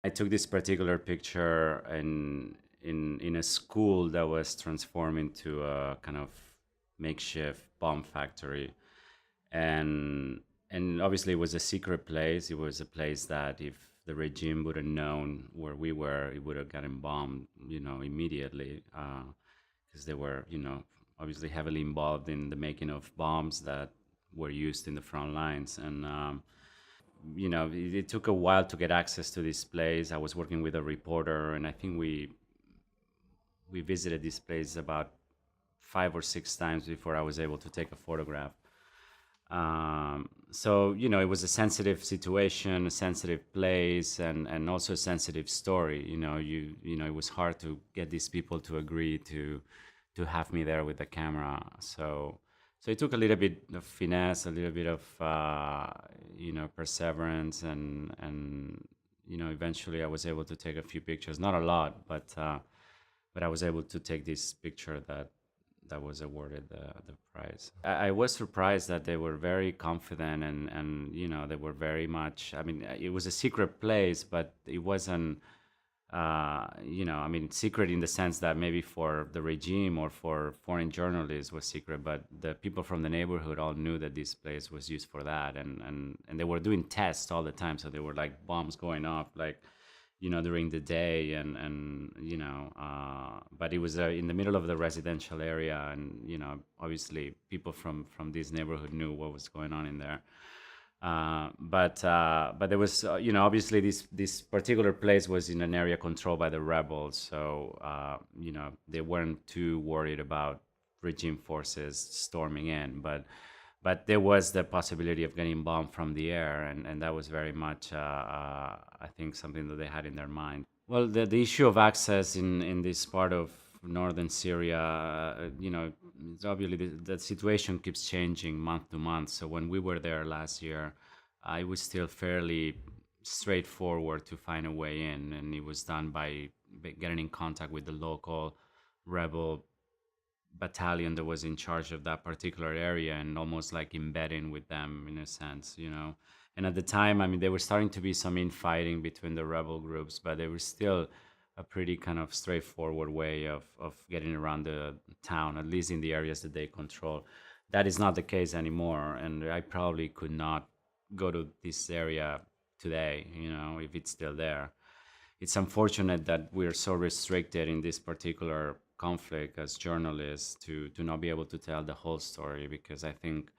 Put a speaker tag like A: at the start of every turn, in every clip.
A: I took this particular picture in a school that was transformed into a kind of makeshift bomb factory, and obviously it was a secret place. It was a place that if the regime would have known where we were, it would have gotten bombed, immediately, because they were, obviously heavily involved in the making of bombs that were used in the front lines. And it took a while to get access to this place. I was working with a reporter, and I think we visited this place about 5 or 6 times before I was able to take a photograph. So it was a sensitive situation, a sensitive place, and also a sensitive story. It was hard to get these people to agree to have me there with the camera. So it took a little bit of finesse, a little bit of perseverance, and eventually I was able to take a few pictures. Not a lot, but I was able to take this picture that was awarded the prize. I was surprised that they were very confident, and they were very much. I mean, it was a secret place, but it wasn't. I mean, secret in the sense that maybe for the regime or for foreign journalists was secret, but the people from the neighborhood all knew that this place was used for that, and they were doing tests all the time. So there were like bombs going off, like during the day, and but it was in the middle of the residential area, and obviously people from this neighborhood knew what was going on in there. But there was, obviously this particular place was in an area controlled by the rebels, so they weren't too worried about regime forces storming in, but there was the possibility of getting bombed from the air, and that was very much, I think, something that they had in their mind. Well, the issue of access in this part of northern Syria, it's obviously the situation keeps changing month to month. So when we were there last year, it was still fairly straightforward to find a way in, and it was done by getting in contact with the local rebel battalion that was in charge of that particular area, and almost like embedding with them in a sense. And at the time, I mean, there was starting to be some infighting between the rebel groups, but there was still a pretty kind of straightforward way of getting around the town, at least in the areas that they control. That is not the case anymore, and I probably could not go to this area today, if it's still there. It's unfortunate that we're so restricted in this particular conflict as journalists to not be able to tell the whole story, because I think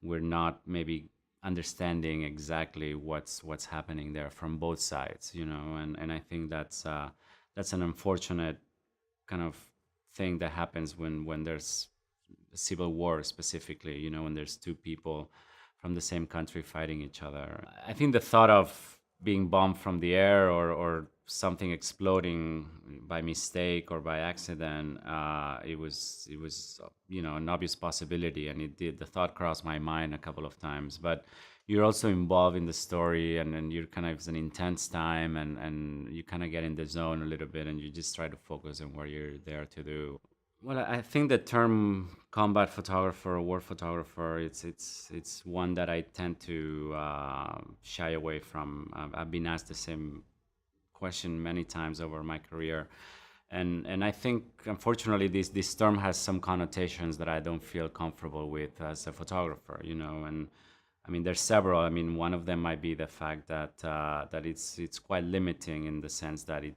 A: we're not maybe understanding exactly what's happening there from both sides, and I think that's an unfortunate kind of thing that happens when there's a civil war, specifically, when there's two people from the same country fighting each other. I think the thought of being bombed from the air, or something exploding by mistake or by accident, it was an obvious possibility, and it did. The thought crossed my mind a couple of times, but you're also involved in the story, and you're kind of, it's an intense time, and you kind of get in the zone a little bit, and you just try to focus on what you're there to do. Well, I think the term combat photographer or war photographer, it's one that I tend to shy away from. I've been asked the same question many times over my career, and I think, unfortunately, this term has some connotations that I don't feel comfortable with as a photographer. And I mean, there's several. I mean, one of them might be the fact that it's quite limiting, in the sense that it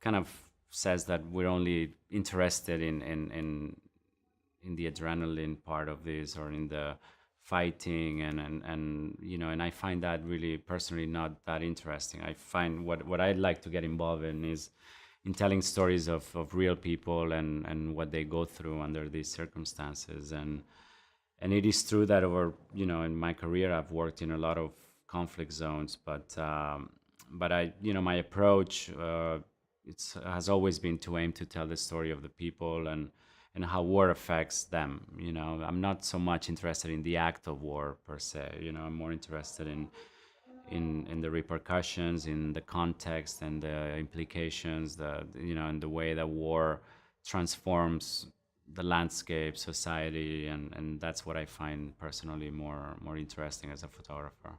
A: kind of says that we're only interested in the adrenaline part of this, or in the fighting, and I find that really personally not that interesting. I find what I'd like to get involved in is in telling stories of real people, and what they go through under these circumstances. And it is true that over, in my career, I've worked in a lot of conflict zones, but my approach, has always been to aim to tell the story of the people, and how war affects them. I'm not so much interested in the act of war per se. I'm more interested in the repercussions, in the context and the implications, and the way that war transforms the landscape, society, and that's what I find personally more interesting as a photographer.